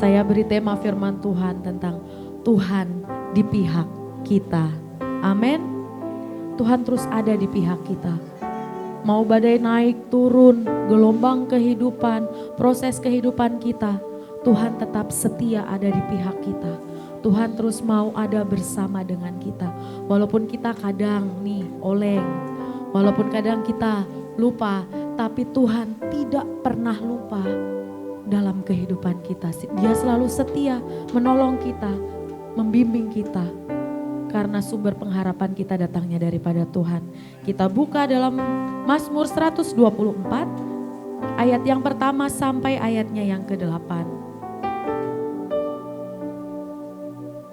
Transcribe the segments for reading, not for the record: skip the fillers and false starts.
Saya beri tema firman Tuhan tentang Tuhan di pihak kita. Amin. Tuhan terus ada di pihak kita. Mau badai naik, turun, gelombang kehidupan, proses kehidupan kita, Tuhan tetap setia ada di pihak kita. Tuhan terus mau ada bersama dengan kita. Walaupun kita kadang oleng, walaupun kadang kita lupa, tapi Tuhan tidak pernah lupa dalam kehidupan kita. Dia selalu setia menolong kita, membimbing kita. Karena sumber pengharapan kita datangnya daripada Tuhan. Kita buka dalam Mazmur 124 ayat yang pertama sampai ayatnya yang ke-8.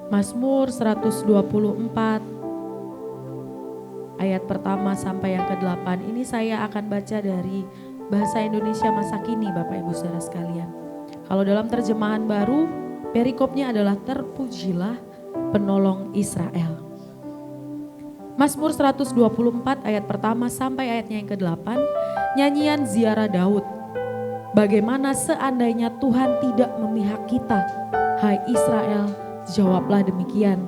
Mazmur 124 ayat pertama sampai yang ke-8. Ini saya akan baca dari bahasa Indonesia masa kini Bapak Ibu Saudara sekalian. Kalau dalam terjemahan baru, perikopnya adalah terpujilah penolong Israel. Mazmur 124 ayat pertama sampai ayatnya yang ke-8, nyanyian ziarah Daud. Bagaimana seandainya Tuhan tidak memihak kita, hai Israel, jawablah demikian.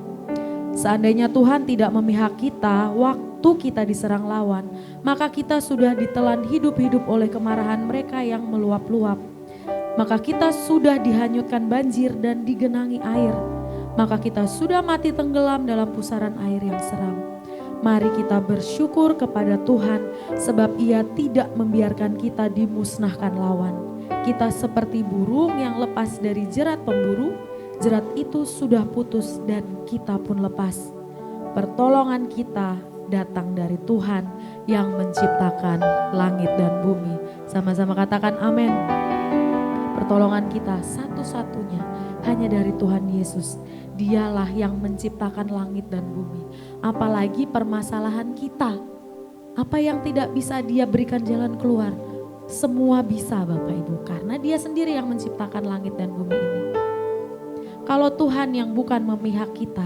Seandainya Tuhan tidak memihak kita waktu kita diserang lawan, maka kita sudah ditelan hidup-hidup oleh kemarahan mereka yang meluap-luap. Maka kita sudah dihanyutkan banjir dan digenangi air. Maka kita sudah mati tenggelam dalam pusaran air yang seram. Mari kita bersyukur kepada Tuhan sebab Ia tidak membiarkan kita dimusnahkan lawan. Kita seperti burung yang lepas dari jerat pemburu, jerat itu sudah putus dan kita pun lepas. Pertolongan kita datang dari Tuhan yang menciptakan langit dan bumi. Sama-sama katakan amin. Pertolongan kita satu-satunya hanya dari Tuhan Yesus. Dialah yang menciptakan langit dan bumi. Apalagi permasalahan kita. Apa yang tidak bisa Dia berikan jalan keluar. Semua bisa Bapak Ibu. Karena Dia sendiri yang menciptakan langit dan bumi ini. Kalau Tuhan yang bukan memihak kita.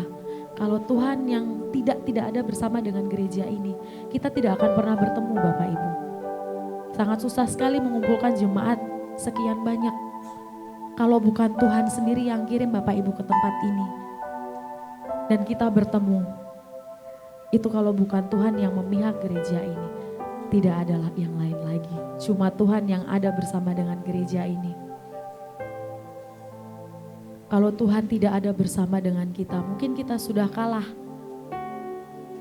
Kalau Tuhan yang tidak ada bersama dengan gereja ini. Kita tidak akan pernah bertemu Bapak Ibu. Sangat susah sekali mengumpulkan jemaat sekian banyak. Kalau bukan Tuhan sendiri yang kirim Bapak Ibu ke tempat ini. Dan kita bertemu. Itu kalau bukan Tuhan yang memihak gereja ini. Tidak adalah yang lain lagi. Cuma Tuhan yang ada bersama dengan gereja ini. Kalau Tuhan tidak ada bersama dengan kita, mungkin kita sudah kalah.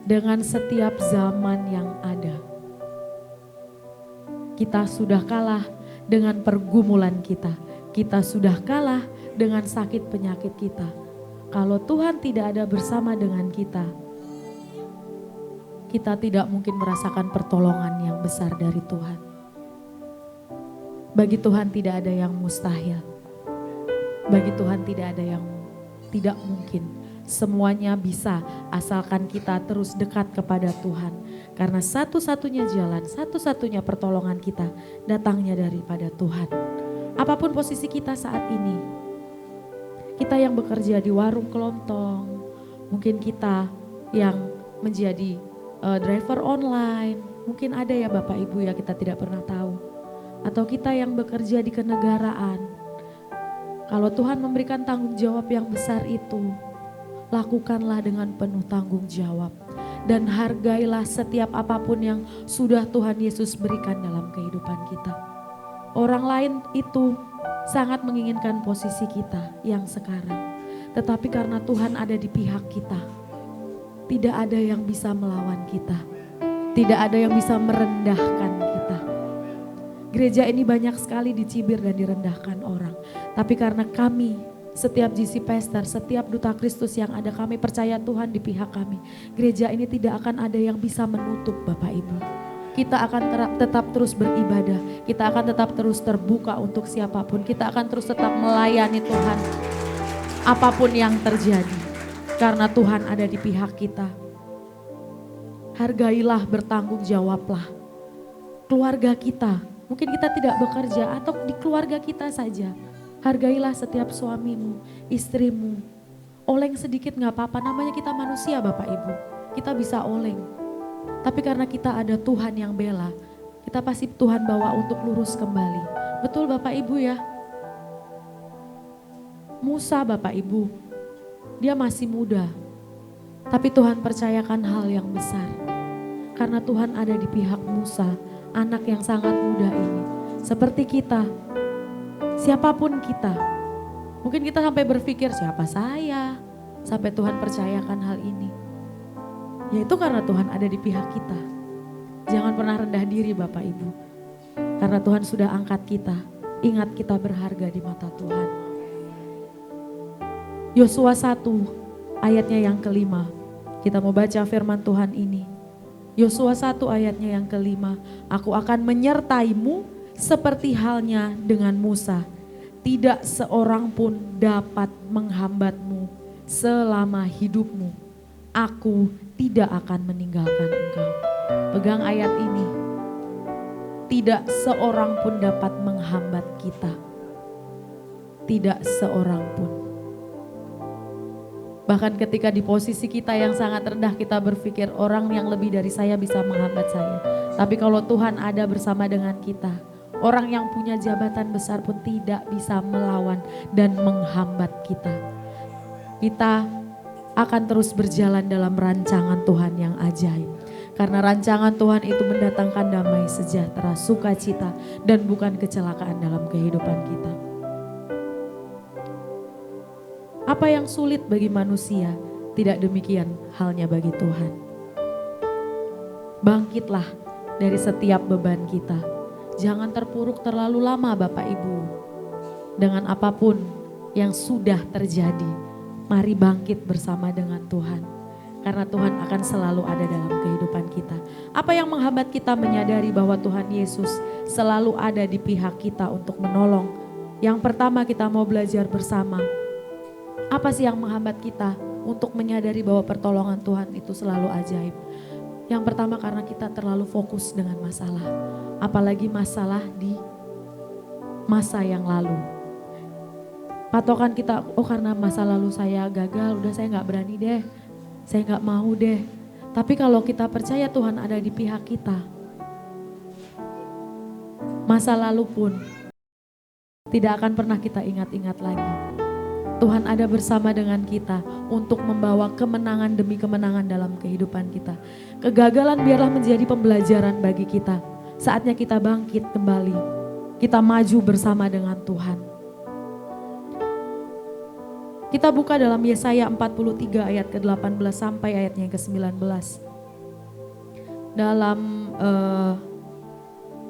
Dengan setiap zaman yang ada. Kita sudah kalah dengan pergumulan kita. Kita sudah kalah dengan sakit penyakit kita. Kalau Tuhan tidak ada bersama dengan kita, kita tidak mungkin merasakan pertolongan yang besar dari Tuhan. Bagi Tuhan tidak ada yang mustahil. Bagi Tuhan tidak ada yang tidak mungkin. Semuanya bisa asalkan kita terus dekat kepada Tuhan. Karena satu-satunya jalan, satu-satunya pertolongan kita datangnya daripada Tuhan. Apapun posisi kita saat ini, kita yang bekerja di warung kelontong, mungkin kita yang menjadi driver online, mungkin ada ya Bapak Ibu ya kita tidak pernah tahu. Atau kita yang bekerja di kenegaraan, kalau Tuhan memberikan tanggung jawab yang besar itu, lakukanlah dengan penuh tanggung jawab. Dan hargailah setiap apapun yang sudah Tuhan Yesus berikan dalam kehidupan kita. Orang lain itu sangat menginginkan posisi kita yang sekarang. Tetapi karena Tuhan ada di pihak kita, tidak ada yang bisa melawan kita. Tidak ada yang bisa merendahkan kita. Gereja ini banyak sekali dicibir dan direndahkan orang. Tapi karena kami, setiap GC Pastor, setiap duta Kristus yang ada, kami percaya Tuhan di pihak kami. Gereja ini tidak akan ada yang bisa menutup Bapak Ibu. Kita akan tetap terus beribadah. Kita akan tetap terus terbuka untuk siapapun. Kita akan terus tetap melayani Tuhan. Apapun yang terjadi. Karena Tuhan ada di pihak kita. Hargailah, bertanggung jawablah. Keluarga kita. Mungkin kita tidak bekerja atau di keluarga kita saja. Hargailah setiap suamimu, istrimu. Oleng sedikit gak apa-apa, namanya kita manusia Bapak Ibu. Kita bisa oleng. Tapi karena kita ada Tuhan yang bela, kita pasti Tuhan bawa untuk lurus kembali. Betul Bapak Ibu ya? Musa Bapak Ibu, dia masih muda. Tapi Tuhan percayakan hal yang besar. Karena Tuhan ada di pihak Musa, anak yang sangat muda ini. Seperti kita, siapapun kita. Mungkin kita sampai berpikir siapa saya, sampai Tuhan percayakan hal ini. Yaitu karena Tuhan ada di pihak kita. Jangan pernah rendah diri Bapak Ibu. Karena Tuhan sudah angkat kita. Ingat kita berharga di mata Tuhan. Yosua 1 ayatnya yang kelima. Kita mau baca firman Tuhan ini. Yosua 1 ayatnya yang kelima. Aku akan menyertaimu seperti halnya dengan Musa. Tidak seorang pun dapat menghambatmu selama hidupmu. Aku tidak akan meninggalkan engkau. Pegang ayat ini. Tidak seorang pun dapat menghambat kita. Tidak seorang pun. Bahkan ketika di posisi kita yang sangat rendah, kita berpikir orang yang lebih dari saya bisa menghambat saya. Tapi kalau Tuhan ada bersama dengan kita, orang yang punya jabatan besar pun tidak bisa melawan dan menghambat kita. Kita akan terus berjalan dalam rancangan Tuhan yang ajaib. Karena rancangan Tuhan itu mendatangkan damai sejahtera, sukacita, dan bukan kecelakaan dalam kehidupan kita. Apa yang sulit bagi manusia, tidak demikian halnya bagi Tuhan. Bangkitlah dari setiap beban kita. Jangan terpuruk terlalu lama Bapak Ibu. Dengan apapun yang sudah terjadi, mari bangkit bersama dengan Tuhan. Karena Tuhan akan selalu ada dalam kehidupan kita. Apa yang menghambat kita menyadari bahwa Tuhan Yesus selalu ada di pihak kita untuk menolong? Yang pertama kita mau belajar bersama. Apa sih yang menghambat kita untuk menyadari bahwa pertolongan Tuhan itu selalu ajaib? Yang pertama karena kita terlalu fokus dengan masalah. Apalagi masalah di masa yang lalu. Patokan kita, oh karena masa lalu saya gagal, udah saya gak berani deh. Saya gak mau deh. Tapi kalau kita percaya Tuhan ada di pihak kita, masa lalu pun tidak akan pernah kita ingat-ingat lagi. Tuhan ada bersama dengan kita untuk membawa kemenangan demi kemenangan dalam kehidupan kita. Kegagalan biarlah menjadi pembelajaran bagi kita. Saatnya kita bangkit kembali. Kita maju bersama dengan Tuhan. Kita buka dalam Yesaya 43 ayat ke-18 sampai ayatnya ke-19. Dalam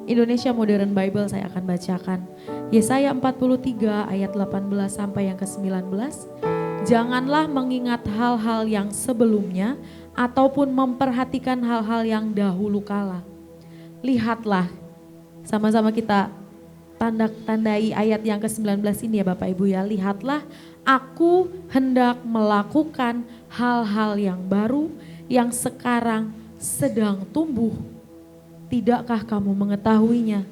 Indonesia Modern Bible saya akan bacakan. Yesaya 43 ayat 18 sampai yang ke-19. Janganlah mengingat hal-hal yang sebelumnya ataupun memperhatikan hal-hal yang dahulu kala. Lihatlah, sama-sama kita tandai ayat yang ke-19 ini ya Bapak Ibu ya. Lihatlah, aku hendak melakukan hal-hal yang baru yang sekarang sedang tumbuh. Tidakkah kamu mengetahuinya?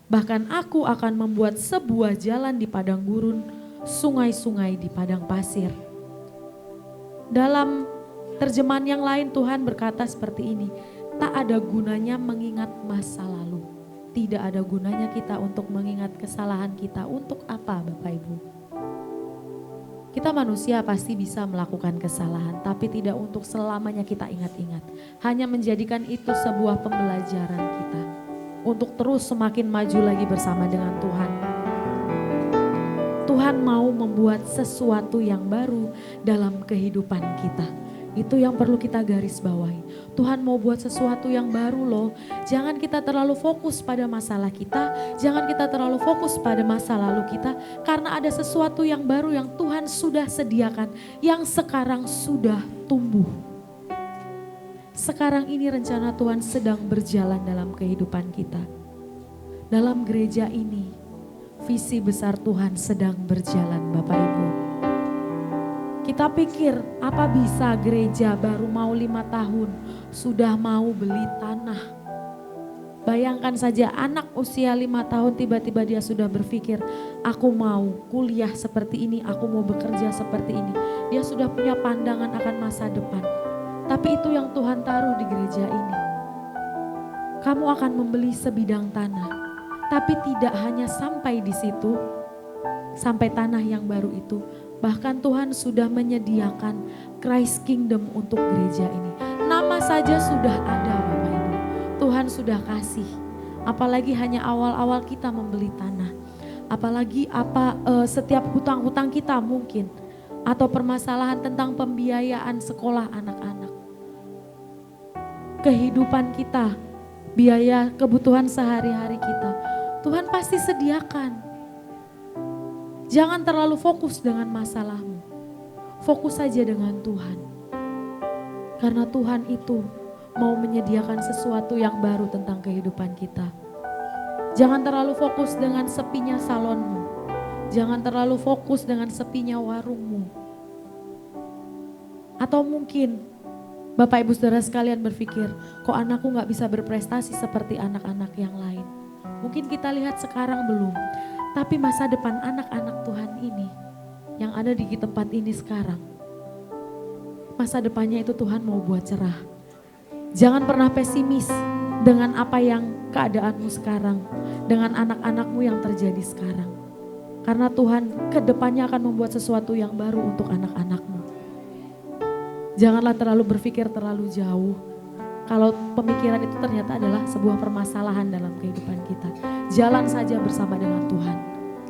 Bahkan aku akan membuat sebuah jalan di padang gurun, sungai-sungai di padang pasir. Dalam terjemahan yang lain Tuhan berkata seperti ini, tak ada gunanya mengingat masa lalu. Tidak ada gunanya kita untuk mengingat kesalahan kita. Untuk apa Bapak Ibu? Kita manusia pasti bisa melakukan kesalahan, tapi tidak untuk selamanya kita ingat-ingat. Hanya menjadikan itu sebuah pembelajaran kita. Untuk terus semakin maju lagi bersama dengan Tuhan. Tuhan mau membuat sesuatu yang baru dalam kehidupan kita. Itu yang perlu kita garis bawahi. Tuhan mau buat sesuatu yang baru loh. Jangan kita terlalu fokus pada masalah kita. Jangan kita terlalu fokus pada masa lalu kita. Karena ada sesuatu yang baru yang Tuhan sudah sediakan. Yang sekarang sudah tumbuh. Sekarang ini rencana Tuhan sedang berjalan dalam kehidupan kita. Dalam gereja ini, visi besar Tuhan sedang berjalan Bapak Ibu. Kita pikir apa bisa gereja baru mau 5 tahun sudah mau beli tanah. Bayangkan saja anak usia 5 tahun tiba-tiba dia sudah berpikir, aku mau kuliah seperti ini, aku mau bekerja seperti ini. Dia sudah punya pandangan akan masa depan. Tapi itu yang Tuhan taruh di gereja ini. Kamu akan membeli sebidang tanah. Tapi tidak hanya sampai di situ. sampai tanah yang baru itu. Bahkan Tuhan sudah menyediakan Christ Kingdom untuk gereja ini. Nama saja sudah ada Bapak Ibu. Tuhan sudah kasih. Apalagi hanya awal-awal kita membeli tanah. Apalagi setiap hutang-hutang kita mungkin. Atau permasalahan tentang pembiayaan sekolah anak-anak. Kehidupan kita, biaya kebutuhan sehari-hari kita. Tuhan pasti sediakan. Jangan terlalu fokus dengan masalahmu. Fokus saja dengan Tuhan. Karena Tuhan itu mau menyediakan sesuatu yang baru tentang kehidupan kita. Jangan terlalu fokus dengan sepinya salonmu. Jangan terlalu fokus dengan sepinya warungmu. Atau mungkin Bapak Ibu Saudara sekalian berpikir, kok anakku gak bisa berprestasi seperti anak-anak yang lain. Mungkin kita lihat sekarang belum. Tapi masa depan anak-anak Tuhan ini yang ada di tempat ini sekarang. Masa depannya itu Tuhan mau buat cerah. Jangan pernah pesimis dengan apa yang keadaanmu sekarang. Dengan anak-anakmu yang terjadi sekarang. Karena Tuhan kedepannya akan membuat sesuatu yang baru untuk anak-anakmu. Janganlah terlalu berpikir terlalu jauh. Kalau pemikiran itu ternyata adalah sebuah permasalahan dalam kehidupan kita. Jalan saja bersama dengan Tuhan.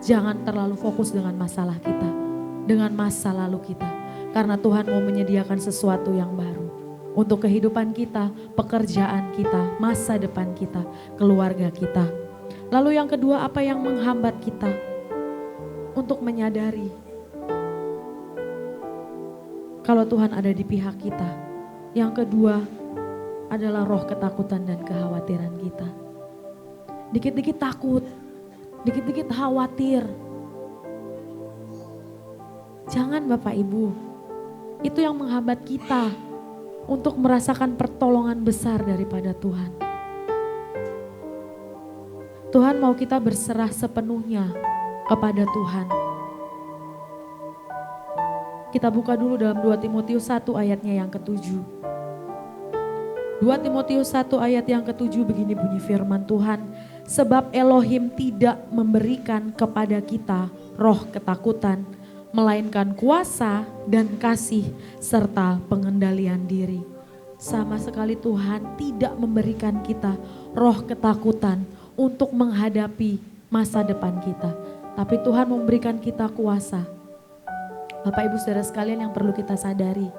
Jangan terlalu fokus dengan masalah kita. Dengan masa lalu kita. Karena Tuhan mau menyediakan sesuatu yang baru. Untuk kehidupan kita, pekerjaan kita, masa depan kita, keluarga kita. Lalu yang kedua, apa yang menghambat kita untuk menyadari kalau Tuhan ada di pihak kita. Yang kedua adalah roh ketakutan dan kekhawatiran kita. Dikit-dikit takut, dikit-dikit khawatir. Jangan Bapak Ibu, itu yang menghambat kita untuk merasakan pertolongan besar daripada Tuhan. Tuhan mau kita berserah sepenuhnya kepada Tuhan. Kita buka dulu dalam 2 Timotius 1 ayatnya yang ke-7. 2 Timotius 1 ayat yang ke-7 begini bunyi firman Tuhan. Sebab Elohim tidak memberikan kepada kita roh ketakutan, melainkan kuasa dan kasih serta pengendalian diri. Sama sekali Tuhan tidak memberikan kita roh ketakutan untuk menghadapi masa depan kita. Tapi Tuhan memberikan kita kuasa. Bapak Ibu Saudara sekalian yang perlu kita sadari.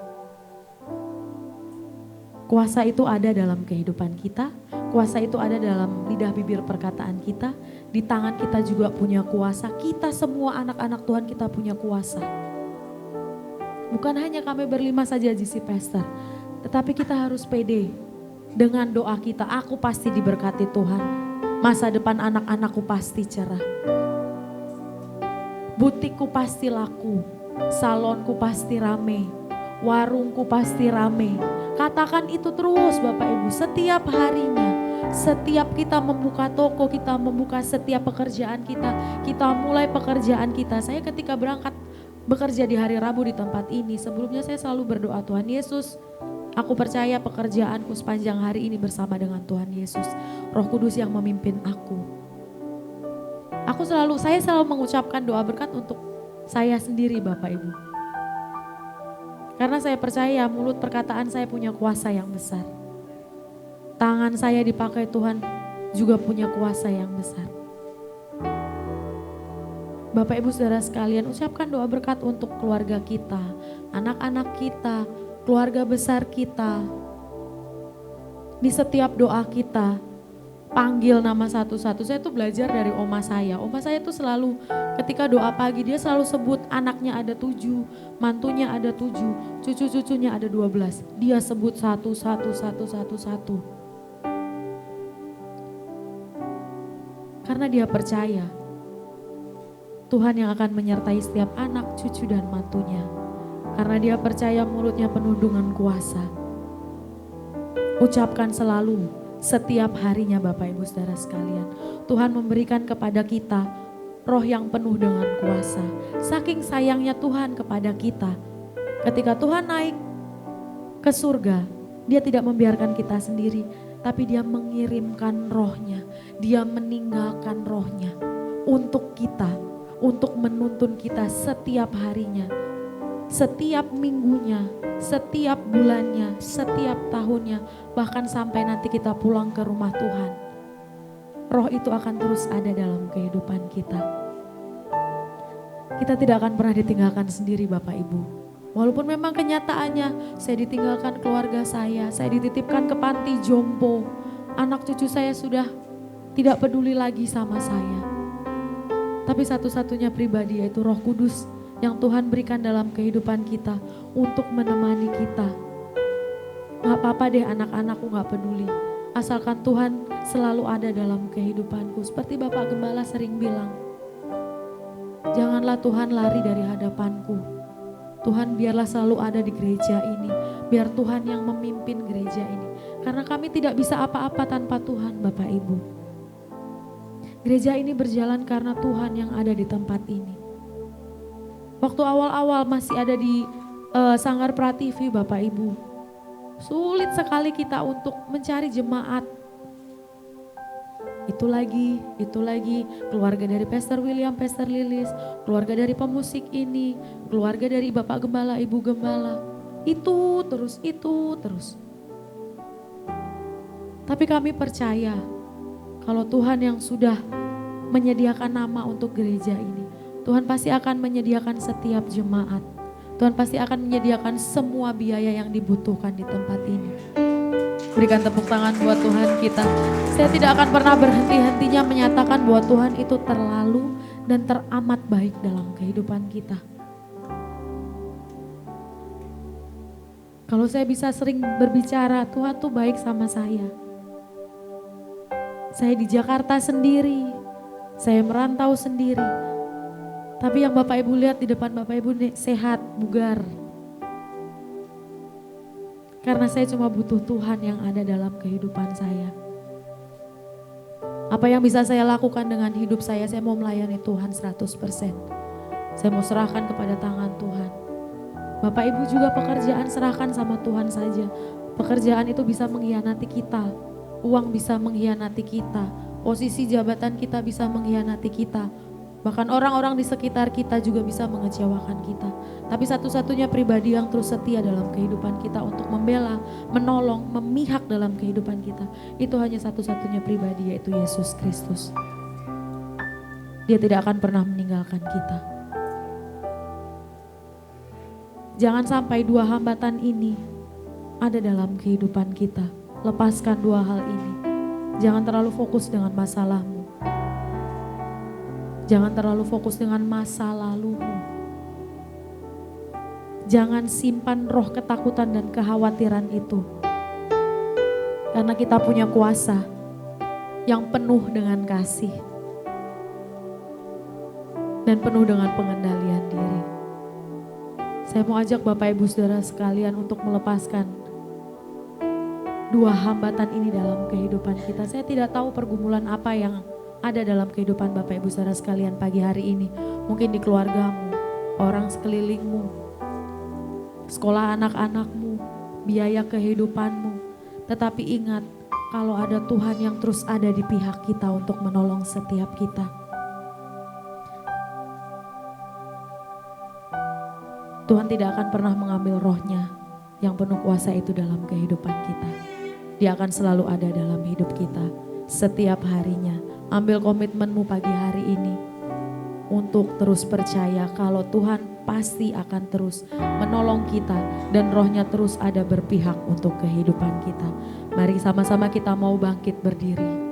Kuasa itu ada dalam kehidupan kita. Kuasa itu ada dalam lidah bibir perkataan kita. Di tangan kita juga punya kuasa. Kita semua anak-anak Tuhan kita punya kuasa. Bukan hanya kami berlima saja GC Pastor. Tetapi kita harus pede. Dengan doa kita, aku pasti diberkati Tuhan. Masa depan anak-anakku pasti cerah. Butikku pasti laku, salonku pasti rame, warungku pasti rame. Katakan itu terus Bapak Ibu setiap harinya. Setiap kita membuka toko, kita membuka setiap pekerjaan kita mulai pekerjaan kita. Saya ketika berangkat bekerja di hari Rabu di tempat ini, sebelumnya saya selalu berdoa, Tuhan Yesus, aku percaya pekerjaanku sepanjang hari ini bersama dengan Tuhan Yesus. Roh Kudus yang memimpin aku. Saya selalu mengucapkan doa berkat untuk saya sendiri Bapak Ibu. Karena saya percaya mulut perkataan saya punya kuasa yang besar. Tangan saya dipakai Tuhan juga punya kuasa yang besar. Bapak Ibu Saudara sekalian, ucapkan doa berkat untuk keluarga kita, anak-anak kita, keluarga besar kita. Di setiap doa kita, panggil nama satu-satu. Saya tuh belajar dari oma saya. Oma saya tuh selalu ketika doa pagi dia selalu sebut anaknya ada 7, mantunya ada 7, cucu-cucunya ada 12. Dia sebut satu. Karena dia percaya Tuhan yang akan menyertai setiap anak, cucu dan mantunya. Karena dia percaya mulutnya penuh dengan kuasa. Ucapkan selalu setiap harinya Bapak Ibu Saudara sekalian. Tuhan memberikan kepada kita roh yang penuh dengan kuasa. Saking sayangnya Tuhan kepada kita. Ketika Tuhan naik ke surga, dia tidak membiarkan kita sendiri. Tapi dia mengirimkan rohnya. Dia meninggalkan rohnya untuk kita. untuk menuntun kita setiap harinya, setiap minggunya, setiap bulannya, setiap tahunnya, bahkan sampai nanti kita pulang ke rumah Tuhan. Roh itu akan terus ada dalam kehidupan kita. Kita tidak akan pernah ditinggalkan sendiri Bapak Ibu. Walaupun memang kenyataannya saya ditinggalkan keluarga saya dititipkan ke panti jompo. Anak cucu saya sudah tidak peduli lagi sama saya. Tapi satu-satunya pribadi yaitu Roh Kudus yang Tuhan berikan dalam kehidupan kita untuk menemani kita. Gak apa-apa deh anak-anakku gak peduli. Asalkan Tuhan selalu ada dalam kehidupanku. Seperti Bapak Gembala sering bilang, janganlah Tuhan lari dari hadapanku. Tuhan biarlah selalu ada di gereja ini. Biar Tuhan yang memimpin gereja ini. Karena kami tidak bisa apa-apa tanpa Tuhan Bapak Ibu. Gereja ini berjalan karena Tuhan yang ada di tempat ini. Waktu awal-awal masih ada di Sanggar Prativi Bapak Ibu. Sulit sekali kita untuk mencari jemaat. Itu lagi, keluarga dari Pastor William, Pastor Lilis, keluarga dari pemusik ini, keluarga dari Bapak Gembala, Ibu Gembala. Itu terus. Tapi kami percaya kalau Tuhan yang sudah menyediakan nama untuk gereja ini, Tuhan pasti akan menyediakan setiap jemaat. Tuhan pasti akan menyediakan semua biaya yang dibutuhkan di tempat ini. Berikan tepuk tangan buat Tuhan kita. Saya tidak akan pernah berhenti-hentinya menyatakan bahwa Tuhan itu terlalu dan teramat baik dalam kehidupan kita. Kalau saya bisa sering berbicara, Tuhan tuh baik sama saya. Saya di Jakarta sendiri, saya merantau sendiri. Tapi yang Bapak Ibu lihat di depan Bapak Ibu sehat, bugar. Karena saya cuma butuh Tuhan yang ada dalam kehidupan saya. Apa yang bisa saya lakukan dengan hidup saya mau melayani Tuhan 100%. Saya mau serahkan kepada tangan Tuhan. Bapak Ibu juga pekerjaan serahkan sama Tuhan saja. Pekerjaan itu bisa mengkhianati kita. Uang bisa mengkhianati kita. Posisi jabatan kita bisa mengkhianati kita. Bahkan orang-orang di sekitar kita juga bisa mengecewakan kita. Tapi satu-satunya pribadi yang terus setia dalam kehidupan kita untuk membela, menolong, memihak dalam kehidupan kita. Itu hanya satu-satunya pribadi yaitu Yesus Kristus. Dia tidak akan pernah meninggalkan kita. Jangan sampai dua hambatan ini ada dalam kehidupan kita. Lepaskan dua hal ini. Jangan terlalu fokus dengan masalahmu. Jangan terlalu fokus dengan masa lalumu. Jangan simpan roh ketakutan dan kekhawatiran itu. Karena kita punya kuasa yang penuh dengan kasih. Dan penuh dengan pengendalian diri. Saya mau ajak Bapak Ibu Saudara sekalian untuk melepaskan dua hambatan ini dalam kehidupan kita. Saya tidak tahu pergumulan apa yang ada dalam kehidupan Bapak Ibu Saudara sekalian pagi hari ini. Mungkin di keluargamu, orang sekelilingmu, sekolah anak-anakmu, biaya kehidupanmu. Tetapi ingat, kalau ada Tuhan yang terus ada di pihak kita untuk menolong setiap kita. Tuhan tidak akan pernah mengambil rohnya yang penuh kuasa itu dalam kehidupan kita. Dia akan selalu ada dalam hidup kita setiap harinya. Ambil komitmenmu pagi hari ini untuk terus percaya kalau Tuhan pasti akan terus menolong kita dan rohnya terus ada berpihak untuk kehidupan kita. Mari sama-sama kita mau bangkit berdiri.